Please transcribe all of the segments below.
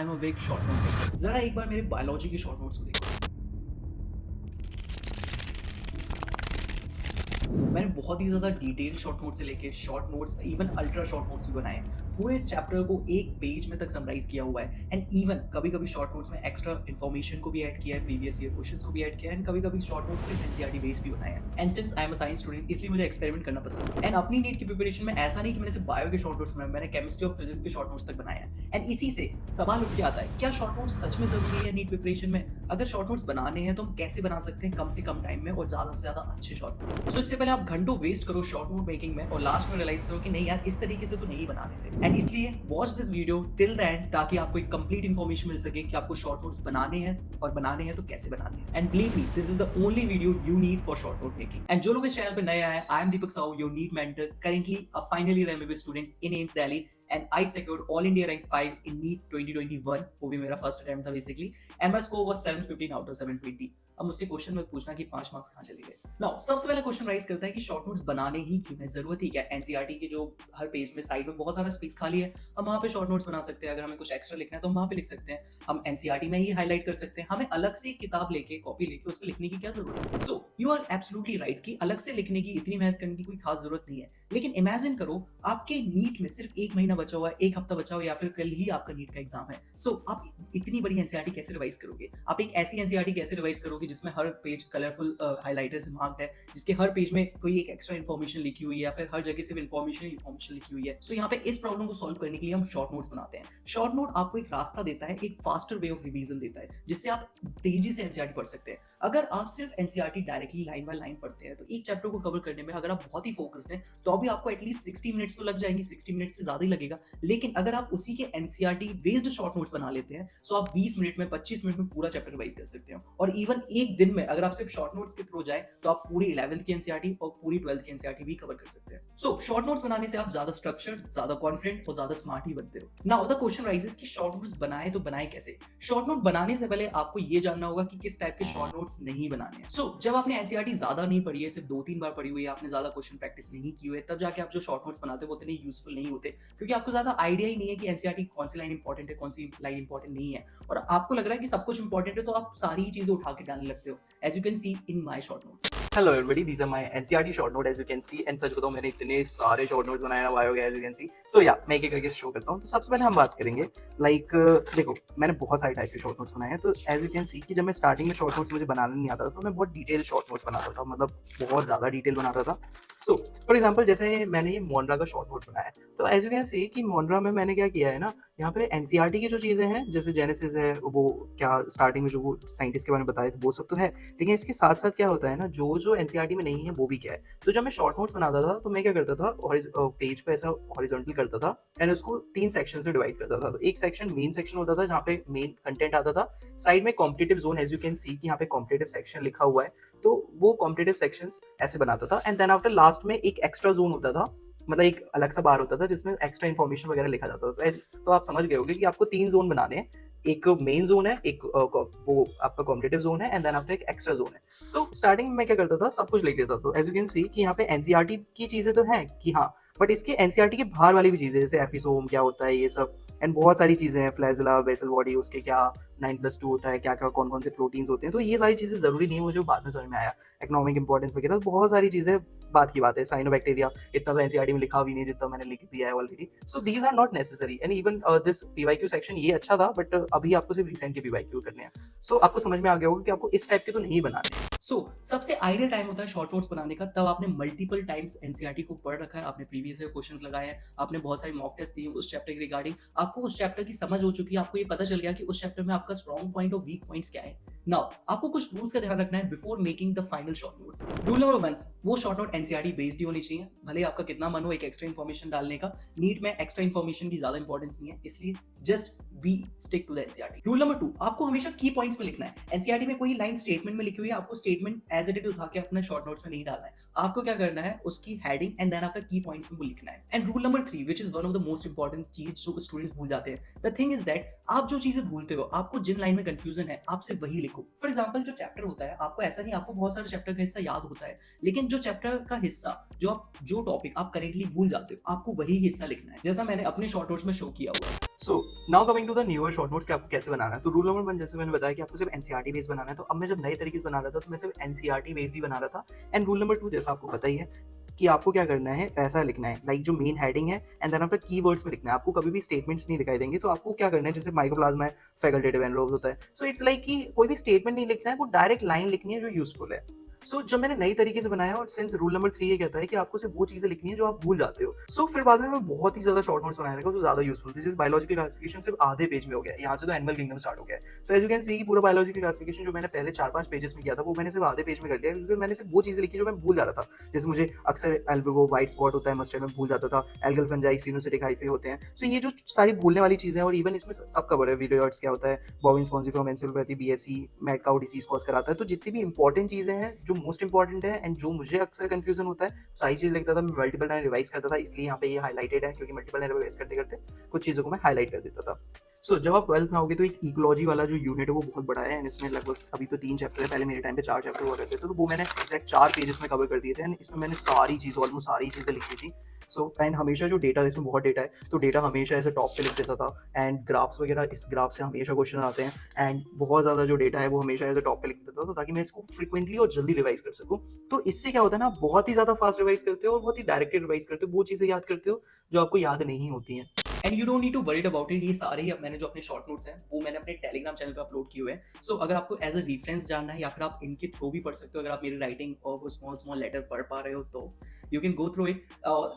Am a big short note maker. जरा एक बार मेरे बायोलॉजी के शॉर्ट नोट्स को देखो। मैंने बहुत ही ज़्यादा डिटेल शॉर्ट नोट से लेके short notes, even ultra short notes भी बनाए हैं। पूरे चैप्टर को एक पेज में तक समराइज़ किया हुआ है एंड इवन कभी-कभी शॉर्ट नोट्स में एक्स्ट्रा इन्फॉर्मेशन को भी ऐड किया है, प्रीवियस ईयर क्वेश्चंस को भी ऐड किया है एंड कभी-कभी शॉर्ट नोट्स सिर्फ एनसीईआरटी बेस्ड भी बनाए हैं। And since I am a science student, इसलिए मुझे एक्सपेरिमेंट करना पसंद है। एंड अपनी नीट की प्रिपरेशन में ऐसा नहीं कि मैंने सिर्फ बायो के शॉर्ट नोट्स बनाए, मैंने केमिस्ट्री और फिजिक्स के शॉर्ट नोट्स तक बनाए हैं। एंड इसी से सवाल उठ के आता है, क्या शॉर्ट नोट्स सच में ज़रूरी है नीट प्रिपरेशन में? अगर शॉर्ट नोट्स बनाने हैं तो हम कैसे बना सकते हैं कम से कम टाइम में और ज़्यादा से ज़्यादा अच्छे शॉर्ट नोट्स? सो इससे पहले आप घंटों वेस्ट करो शॉर्ट नोट मेकिंग में और लास्ट में रियलाइज करो कि नहीं यार, इस तरीके से तो नहीं बनाने थे। एंड इसलिए watch this video till the end, ताकि आपको एक कंप्लीट इन्फॉर्मेशन मिल सके कि आपको शॉर्ट नोट्स बनाने हैं और बनाने हैं तो कैसे बनाने हैं। And believe me, this is the only video you need for short note making. And जो लोग इस चैनल पर नए आए हैं, I am Deepak Sahu, your NEET mentor, currently a final year MBBS student in AIIMS Delhi, and I secured all India rank 5 in NEET 2021, वो भी मेरा फर्स्ट अटेम्प्ट था basically, and my score was 715 out of 720। अब मुझसे क्वेश्चन मत पूछना कि 5 marks कहाँ चले गए। नाउ सबसे पहला क्वेश्चन राइज करता है कि शॉर्ट नोट्स बनाने ही क्यों है, जरूरत ही क्या है? एनसीईआरटी के जो हर पेज में साइड में बहुत सारा स्पेस खाली है, हम वहाँ पे शॉर्ट नोट्स बना सकते हैं। अगर हमें कुछ एक्स्ट्रा लिखना है तो हम वहाँ पे लिख सकते हैं, हम एनसीईआरटी में ही हाईलाइट कर सकते हैं। हमें अलग से किताब लेके, कॉपी लेके उस पर लिखने की क्या जरूरत है? So you are absolutely right कि अलग से लिखने की, इतनी मेहनत करने की कोई खास जरूरत नहीं है। लेकिन इमेजिन करो आपके नीट में सिर्फ 1 महीना बचा हुआ है, 1 हफ्ता बचा हुआ, या फिर कल ही आपका नीट का एग्जाम है। सो आप इतनी बड़ी एनसीईआरटी कैसे रिवाइज करोगे? आप एक ऐसी एनसीईआरटी कैसे रिवाइज करोगे जिसमें हर पेज कलरफुल हाइलाइटर से मार्क्ड है, जिसके हर पेज में कोई एक एक्स्ट्रा इन्फॉर्मेशन लिखी हुई है, या फिर हर जगह सिर्फ इन्फॉर्मेशन लिखी हुई है? सो यहाँ पे इस प्रॉब्लम को सॉल्व करने के लिए हम शॉर्ट नोट्स बनाते हैं। शॉर्ट नोट आपको एक रास्ता देता है, एक फास्टर वे ऑफ रिवीजन देता है, जिससे आप तेजी से एनसीईआरटी पढ़ सकते हैं। अगर आप सिर्फ NCERT directly line by line पढ़ते हैं तो एक चैप्टर को कवर करने में अगर आप बहुत ही फोकस्ड हैं तो अभी आपको एटलीस्ट 60 मिनट्स तो लग जाएंगे, 60 मिनट से ज्यादा ही लगेगा। लेकिन अगर आप उसी के एनसीईआरटी बेस्ड शॉर्ट नोट्स बना लेते हैं तो आप 20 मिनट में, 25 मिनट में पूरा चैप्टर रिवाइज कर सकते हो। और इवन एक दिन में अगर आप सिर्फ शॉर्ट नोट्स के थ्रू जाए तो आप पूरी 11th की एनसीईआरटी और पूरी 12th की एनसीईआरटी भी कवर कर सकते हैं। सो शॉर्ट नोट्स बनाने से आप ज्यादा स्ट्रक्चर्ड, ज्यादा कॉन्फिडेंट और ज्यादा स्मार्ट ही बनते हो। नाउ द क्वेश्चन राइजेस कि शॉर्ट नोट्स बनाए तो बनाए कैसे? शॉर्ट नोट बनाने से पहले आपको ये जानना होगा कि किस टाइप के शॉर्ट नोट्स नहीं बनाने हैं। सो जब आपने एनसीईआरटी ज्यादा नहीं पढ़ी है, सिर्फ 2-3 बार पढ़ी हुई है, आपने ज्यादा क्वेश्चन प्रैक्टिस नहीं की हुई है, तब जाके आप जो शॉर्ट नोट्स बनाते हो वो इतने यूजफुल नहीं होते, क्योंकि आपको ज्यादा आइडिया ही नहीं है कि एनसीईआरटी कौन सी लाइन इंपॉर्टेंट है, कौन सी लाइन इंपॉर्टेंट नहीं है, और आपको लग रहा है कि सब कुछ इंपॉर्टेंट है तो आप सारी चीजें उठा के डालने लगते हो, as you can see in my short notes. Hello everybody, these are my NCERT short note as you can see. And सच बताऊं, मैंने इतने सारे शॉर्ट नोट्स बनाए हैं बायो के, एज यू कैन सी। सो या मैं एक एक करके शो करता हूं। तो सबसे पहले हम बात करेंगे देखो, मैंने बहुत सारे टाइप के शॉर्ट नोट्स बनाए हैं। तो एज यू कैन सी कि जब मैं स्टार्टिंग में शॉर्ट नोट्स मुझे बनाना नहीं आता था तो मैं बहुत डिटेल शॉर्ट नोट्स बनाता था, मतलब बहुत ज़्यादा डिटेल बनाता था। सो फॉर एग्जाम्पल, जैसे मैंने ये मोनरा का शॉर्ट नोट बनाया है, तो एज यू कैन सी कि मोनरा में मैंने क्या किया है ना, यहाँ पे एनसीईआरटी की जो चीज़ें हैं, जैसे जेनेसिस है, वो क्या स्टार्टिंग में जो वो साइंटिस्ट के बारे में बताए थे वो सब तो है, लेकिन इसके साथ साथ क्या होता है ना, जो जो एनसीईआरटी में नहीं है वो भी क्या है। तो जब मैं शॉर्ट नोट्स बनाता था तो मैं क्या करता था, पेज को ऐसा हॉरिजॉन्टल करता था एंड उसको 3 सेक्शन से डिवाइड करता था। तो एक सेक्शन मेन सेक्शन होता था जहाँ पे मेन कंटेंट आता था, साइड में competitive zone, as you can see कि यहाँ पे कॉम्पिटिटिव सेक्शन लिखा हुआ है, तो वो कॉम्पिटिटिव सेक्शंस ऐसे बनाता था। एंड देन आफ्टर लास्ट में एक एक्स्ट्रा जोन होता था, मतलब एक अलग सा बार होता था जिसमें एक्स्ट्रा इन्फॉर्मेशन वगैरह लिखा जाता था। तो आप समझ गए होंगे कि आपको 3 जोन बनाने हैं, एक मेन जोन है, एक वो आपका कॉम्पिटिटिव जोन है, एंड देन आफ्टर एक एक्स्ट्रा जोन है। सो स्टार्टिंग में मैं क्या करता था, सब कुछ लिख लेता था। तो एज यू कैन सी कि यहाँ पे एनसीईआरटी की चीजें तो हैं कि हाँ, बट इसके एनसीईआरटी के बाहर वाली भी चीजें, जैसे एपिसोम क्या होता है, ये सब, एंड बहुत सारी चीजें हैं, फ्लैजेला, वेसल बॉडी, उसके क्या 9+2 होता है, क्या क्या कौन कौन से प्रोटीन्स होते हैं। तो ये सारी चीजें जरूरी नहीं है, मुझे बाद में समझ में आया। इकोनॉमिक इंपॉर्टेंस वगैरह बहुत सारी चीजें बात की बात है। साइनोबैक्टीरिया इतना तो एनसीईआरटी में लिखा भी नहीं जितना मैंने लिख दिया है already. So these are not necessary. And even this PYQ section ये अच्छा था, बट अभी आपको सिर्फ रिसेंट के पीवाईक्यू करने हैं। सो आपको समझ में आ गया होगा कि आपको इस टाइप के तो नहीं बनाने। सो सबसे आइडियल टाइम होता है शॉर्ट नोट्स बनाने का, तब आपने मल्टीपल टाइम्स एनसीईआरटी को पढ़ रखा है, आपने प्रीवियस ईयर क्वेश्चंस लगाए हैं, आपने बहुत सारे मॉक टेस्ट दिए उस चैप्टर के रिगार्डिंग, आपको उस चैप्टर की समझ हो चुकी है, आपको ये पता चल गया कि उस चैप्टर में आपका स्ट्रॉन्ग पॉइंट और वीक पॉइंट्स क्या है। नाउ आपको कुछ रूल्स का ध्यान रखना है before making the final short notes. Rule number 1, वो शॉर्ट नोट एनसीईआरटी बेस्ड ही होनी चाहिए, भले आपका कितना मन हो एक एक्स्ट्रा इन्फॉर्मेशन डालने का। नीट में एक्स्ट्रा इन्फॉर्मेशन की ज्यादा इंपॉर्टेंस नहीं है, इसलिए just be stick to the NCERT. Rule number 2, आपको हमेशा की पॉइंट्स में लिखना है। एनसीईआरटी में कोई लाइन स्टेटमेंट में लिखी हुई है, आपको स्टेटमेंट एज इट इज उठा के अपने शॉर्ट नोट्स में नहीं डालना है। आपको क्या करना है, उसकी हेडिंग एंड देन आफ्टर की पॉइंट्स में वो लिखना है। And rule number 3, which is one of the most important चीज जो स्टूडेंट्स भूल जाते हैं, द थिंग इज दैट आप जो चीजें भूलते हो, आपको जिन लाइन में कंफ्यूजन है, आप सिर्फ वही लिखो। फॉर एग्जाम्पल, जो चैप्टर होता है, आपको ऐसा नहीं, आपको बहुत सारे चैप्टर का हिस्सा याद होता है, लेकिन जो चैप्टर का हिस्सा, जो टॉपिक आप करेंटली भूल जाते हो, आपको वही हिस्सा लिखना है, जैसा मैंने अपने शॉर्ट नोट्स में शो किया हुआ है। So now coming to the newer short notes कि आपको कैसे बनाना है। तो रूल नंबर 1 जैसे मैंने बताया कि आपको सिर्फ एनसीईआरटी बेस बनाना है। तो अब मैं जब नए तरीके से बना रहा था तो मैं सिर्फ एनसीईआरटी बेस भी बना रहा था। एंड रूल नंबर 2 जैसा आपको पता ही है कि आपको क्या करना है, ऐसा लिखना है लाइक जो मेन हेडिंग है एंड देन आफ्टर कीवर्ड्स में लिखना है। आपको कभी भी स्टेटमेंट्स नहीं दिखाई देंगे। तो आपको क्या करना है, जैसे माइकोप्लाज्मा है, फैकल्टेटिव एनरोब होता है। सो इट्स लाइक कि कोई भी स्टेटमेंट नहीं लिखना है, वो डायरेक्ट लाइन लिखनी है जो यूजफुल है। सो जब मैंने नई तरीके से बनाया, और सिंस रूल नंबर 3 ये कहता है कि आपको सिर्फ वो चीजें लिखनी है जो आप भूल जाते हो। सो फिर बाद में मैं बहुत ही ज्यादा शॉर्ट नोट्स बनाने लगा जो ज्यादा यूजफुल थे। जैसे बायोलॉजिकल क्लासिफिकेशन सिर्फ आधे पेज में हो गया, यहाँ से तो एनिमल किंगडम स्टार्ट हो गया है। So as you can see पूरा बायोलॉजिकल क्लासिफिकेशन जो मैंने पहले 4-5 पेजेस में किया था वो मैंने सिर्फ आधे पेज में कर लिया, क्योंकि मैंने सिर्फ वो चीजें लिखी जो मैं भूल जा रहा था। जैसे मुझे अक्सर एल्बुगो व्हाइट स्पॉट होता है मस्टर्ड में भूल जाता था, एल्गल फंजाई सिनुसिटिक हाइफे होते हैं। सो ये जो सारी भूलने वाली चीजें हैं, और इवन इसमें सब कवर है, वीडियोट्स क्या होता है, bobbin spongiform encephalopathy BSE mad cow disease cause कराता है। तो जितनी भी इंपॉर्टेंट चीजें हैं जो मोस्ट इंपॉर्टेंट है एंड जो मुझे अक्सर कंफ्यूजन होता है, सारी चीज लिखता था मैं, मल्टीपल टाइम रिवाइज करता था। इसलिए यहाँ पे ये हाईलाइटेड है, क्योंकि मल्टीपल टाइम रिवाइज करते करते कुछ चीजों को मैं हाईलाइट कर देता था। सो जब आप 12th में आओगे तो एक इकोलॉजी वाला जो यूनिट है वो बहुत बड़ा है, एंड इसमें लगभग अभी तो 3 चैप्टर है, पहले मेरे टाइम पे 4 चैप्टर हुआ करते थे। तो वो मैंने एग्जैक्ट 4 पेजेस में कवर कर दिए थे, एंड इसमें मैंने सारी चीज़, ऑलमोस्ट सारी चीज़ें लिखी थी। सो एंड हमेशा जो डेटा, इसमें बहुत डेटा है, तो डेटा हमेशा ऐसे टॉप पे लिख देता था। एंड ग्राफ्स वगैरह, इस ग्राफ से हमेशा क्वेश्चन आते हैं, एंड बहुत ज़्यादा जो डेटा है वो हमेशा ऐसे टॉप पे लिख देता था, ताकि मैं इसको फ्रिक्वेंटली और जल्दी रिवाइज कर सकूँ। तो इससे क्या होता है ना, आप बहुत ही ज़्यादा फास्ट रिवाइज करते हो और बहुत ही डायरेक्टेड रिवाइज करते हो, वो चीज़ें याद करते हो जो आपको याद नहीं होती हैं। And you don't need to worried about it. ये सारे ही अब मैंने जो अपने शॉर्ट नोट्स हैं वो मैंने अपने टेलीग्राम चैनल पे अपलोड किए हुए हैं। सो अगर आपको एज अ रेफरेंस जानना है या फिर आप इनके थ्रू भी पढ़ सकते हो, अगर आप मेरी राइटिंग और वो स्मॉल स्मॉल लेटर पढ़ पा रहे हो तो you can go through it.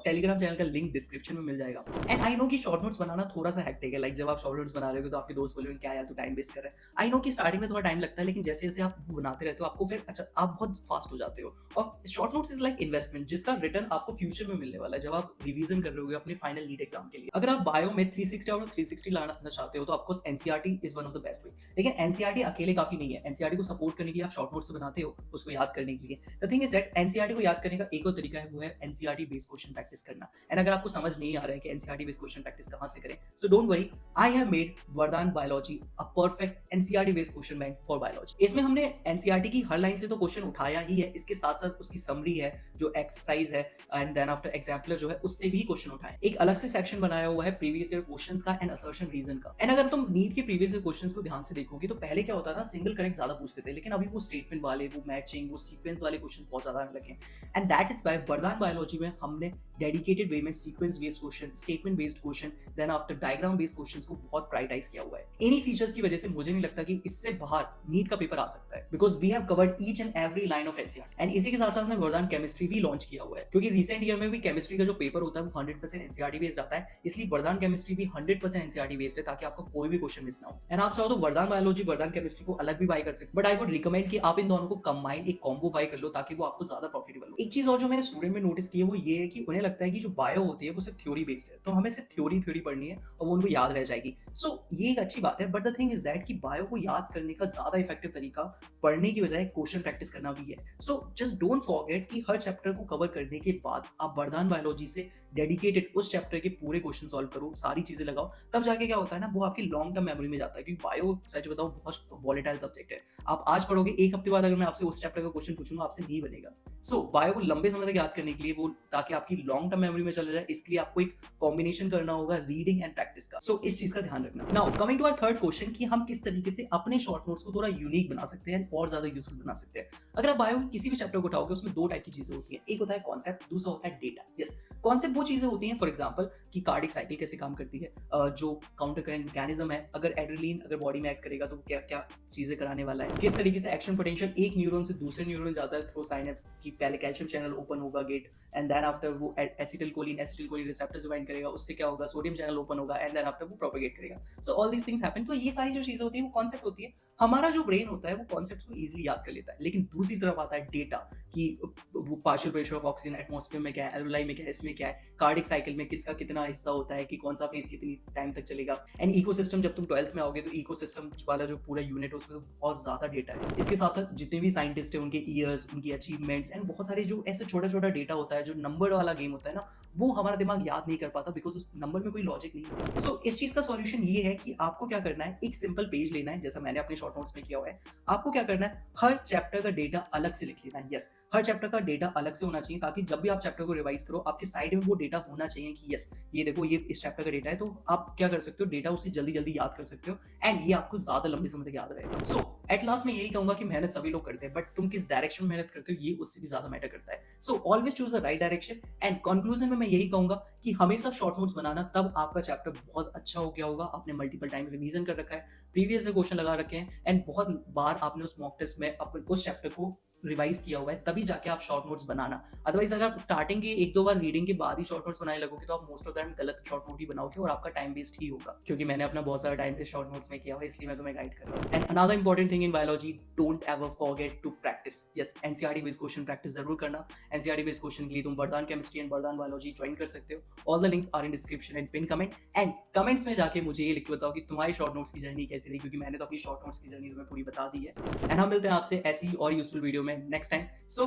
Telegram channel का लिंक डिस्क्रिप्शन में मिल जाएगा। एंड आई नो कि शॉर्ट नोट्स बनाना थोड़ा सा हेक्टिक है। लाइक जब आप शॉर्ट नोट्स बना रहे हो तो आपके दोस्त बोलेंगे क्या यार तू टाइम वेस्ट कर रहा है। आई नो कि स्टार्टिंग में थोड़ा टाइम लगता है, लेकिन जैसे जैसे आप बनाते रहते हो आपको फिर अच्छा आप बहुत फास्ट हो जाते हो। और short notes is like investment जिसका रिटर्न आपको फ्यूचर में मिलने वाला है जब आप रिवीजन कर रहे होगे अपने फाइनल नीट एग्जाम के लिए। अगर आप बायो में 360 और 360 लाना चाहते हो तो of course NCERT is one of the best way. लेकिन एनसीईआरटी अकेले काफी नहीं है। एनसीईआरटी को सपोर्ट करने के लिए आप शॉर्ट नोट्स बनाते हो उसको याद करने के लिए। The thing is that NCERT को याद करने का एक और तरीका है, वो है एनसीईआरटी बेस्ड क्वेश्चन प्रैक्टिस करना। एंड अगर आपको समझ नहीं आ रहा है कि एनसीईआरटी बेस्ड क्वेश्चन प्रैक्टिस कहां से करें, so don't worry, I have made Vardaan biology a perfect NCERT based question bank for biology. इसमें हमने एनसीईआरटी की हर लाइन से तो क्वेश्चन उठाया ही है, इसके साथ साथ उसकी समरी है, जो एक्सरसाइज है एंड देन आफ्टर एग्जाम्पलर जो है उससे भी क्वेश्चन उठाए। एक अलग से सेक्शन बनाया हुआ है प्रीवियस ईयर क्वेश्चंस का एंड असर्शन रीजन का। एंड अगर तुम नीट के प्रीवियस ईयर क्वेश्चंस को ध्यान से देखोगे तो पहले क्या होता था, सिंगल करेक्ट ज्यादा पूछते थे, लेकिन अभी वो स्टेटमेंट वाले, वो मैचिंग, वो सीक्वेंस वाले क्वेश्चन बहुत ज्यादा आने लगे। And that is by Vardaan biology में हमने डेडिकेटेड वे में sequence based question, statement based question, then after diagram based questions को बहुत प्रायोरिटाइज किया हुआ है। इन्हीं फीचर्स की वजह से मुझे नहीं लगता कि इससे बाहर नीट का पेपर आ सकता है, because we have covered each and every line of NCERT. And इसी के साथ साथ में वरदान केमिस्ट्री भी लॉन्च किया हुआ है, क्योंकि रिसेंट ईयर में भी केमिस्ट्री का जो पेपर होता है वो 100% एनसीईआरटी बेस्ड आता है, इसलिए वरदान केमिस्ट्री भी 100% एनसीईआरटी बेस्ड है, ताकि आपको कोई भी क्वेश्चन मिस ना हो। एंड आप चाहो तो वरदान बायोलॉजी, वरदान केमिस्ट्री को अलग भी बाय कर सकते, बट आई वुड रिकमेंड कि आप इन दोनों को कंबाइन एक कॉम्बो बाय कर लो, ताकि वो आपको ज्यादा प्रॉफिटेबल हो। एक चीज और जो मैंने स्टूडेंट में नोटिस की है वो ये है कि उन्हें लगता है कि जो बायो होती है वो सिर्फ थ्योरी बेस्ड है, तो हमें सिर्फ थ्योरी पढ़नी है और वो उनको याद रह जाएगी। सो ये एक अच्छी बात है, but the thing is that कि बायो को याद करने का ज्यादा इफेक्टिव तरीका पढ़ने की बजाय क्वेश्चन प्रैक्टिस करना भी है। सो जस्ट डोंट फॉरगेट कि हर चैप्टर को कवर करने के बाद आप वरदान बायोलॉजी से डेडिकेटेड उस चैप्टर के पूरे क्वेश्चन सॉल्व करो, सारी चीजें लगाओ, तब जाके क्या होता है ना, वो आपकी लॉन्ग टर्म मेमोरी में जाता है। क्योंकि बायो सच बताओ बहुत वॉलेटाइल सब्जेक्ट है। आप आज पढ़ोगे, एक हफ्ते बाद अगर मैं आपसे उस चैप्टर का क्वेश्चन पूछूंगा आपसे नहीं बनेगा। सो बायो को लंबे समय तक याद करने के लिए, वो ताकि आपकी लॉन्ग टर्म मेमोरी में चला जाए, इसके लिए आपको एक कॉम्बिनेशन करना होगा रीडिंग एंड प्रैक्टिस का। सो इस चीज का ध्यान रखना। Now coming to our third question कि हम किस तरीके से अपने शॉर्ट नोट्स को थोड़ा यूनिक बना सकते हैं और ज्यादा यूजफुल बना सकते हैं। अगर आप बायो के किसी भी चैप्टर को उठाओगे उसमें दो टाइप की चीजें होती हैं, एक होता है कॉन्सेप्ट, दूसरा होता है डेटा। यस, कॉन्सेप्ट वो चीजें होती हैं, फॉर एग्जांपल कि कार्डिक साइकिल कैसे काम करती है, जो काउंटर करंट मैकेनिज्म है, अगर एड्रेनलिन अगर बॉडी में एक्ट करेगा तो क्या क्या चीजें कराने वाला है, किस तरीके से एक्शन पोटेंशियल एक न्यूरॉन से दूसरे न्यूरॉन जाता है थ्रू साइनेप्स, कि पहले कैल्शियम चैनल ओपन होगा गेट, एंड देन आफ्टर वो एसिटिलकोलिन रिसेप्टर्स बाइंड करेगा, उससे क्या होगा, सोडियम चैनल ओपन होगा, एंड देन आफ्टर वो प्रोपेगेट करेगा। So all these things happen. तो ये सारी जो चीजें होती है वो कॉन्सेप्ट होती है। हमारा जो ब्रेन होता है वो कॉन्सेप्ट्स को इजीली याद कर लेता है, लेकिन दूसरी तरफ आता है डेटा, कि वो partial pressure of oxygen atmosphere में क्या है, एल्वेलाई में क्या है, इसमें क्या है, कार्डिक साइकिल में किसका कितना हिस्सा होता है, कि कौन सा फेज कितनी टाइम तक चलेगा। एंड इकोसिस्टम, जब तुम 12th में आओगे तो इकोसिस्टम वाला जो पूरा यूनिट है उसमें तो बहुत ज्यादा डेटा है। इसके साथ साथ जितने भी साइंटिस्ट हैं उनके ईयर्स, उनकी अचीवमेंट्स एंड बहुत सारे जो ऐसे छोटा छोटा डेटा डेटा होता है, जो नंबर वाला गेम होता है ना, वो हमारा दिमाग याद नहीं कर पाता बिकॉज उस नंबर में कोई लॉजिक नहीं है। सो इस चीज का सॉल्यूशन ये है कि आपको क्या करना है, एक सिंपल पेज लेना है, जैसा मैंने अपने शॉर्ट नोट्स में किया हुआ है। आपको क्या करना है, हर चैप्टर का डेटा अलग से लिख लेना है। यस, हर चैप्टर का डेटा अलग से होना चाहिए, ताकि जब भी आप चैप्टर को रिवाइज करो, आपके साइड में वो डेटा होना चाहिए कि यस, ये देखो ये इस चैप्टर का डेटा है, तो आप क्या कर सकते हो, डेटा उसे जल्दी जल्दी याद कर सकते हो एंड ये आपको ज्यादा लंबे समय तक याद रहेगा। सो एट लास्ट मैं यही कहूंगा कि मेहनत सभी लोग करते हैं, बट तुम किस डायरेक्शन में मेहनत करते हो ये उससे भी ज्यादा मैटर करता है। So always choose the right direction. And conclusion में मैं यही कहूंगा कि हमेशा शॉर्ट नोट्स बनाना, तब आपका चैप्टर बहुत अच्छा हो गया होगा, आपने मल्टीपल टाइम रिवीजन कर रखा है, प्रीवियस से क्वेश्चन लगा रखे हैं एंड बहुत बार आपने उस मॉक टेस्ट में अपने उस चैप्टर को रिवाइज किया हुआ है, तभी जाके आप शॉर्ट नोट्स बनाना। अदरवाइज अगर आप स्टार्टिंग के एक दो बार रीडिंग के बाद ही शॉर्ट नोट्स बनाने लगोगे तो आप मोस्ट ऑफ द टाइम गलत शॉर्ट नोट ही बनाओगे और आपका टाइम वेस्ट ही होगा, क्योंकि मैंने अपना बहुत सारा टाइम वेस्ट शॉर्ट नोट्स में किया हुआ है, इसलिए मैं तुम्हें गाइड कर रहा हूँ। And another important thing in biology, don't ever forget to practice. Yes, NCERT based question practice जरूर करना। एनसीईआरटी बेस्ड क्वेश्चन के लिए तुम Vardaan chemistry and Vardaan biology join कर सकते हो। All the links are in description and pin comment. And comments में जाके मुझे ये लिख के बताओ कि तुम्हारी शॉर्ट नोट्स की जर्नी कैसी रही, क्योंकि मैंने तो अपनी शॉर्ट नोट्स की जर्नी तुम्हें पूरी बता दी है। एंड हम मिलते हैं आपसे ऐसी और यूजफुल वीडियो में next time. So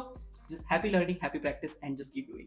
just happy learning, happy practice, and just keep doing.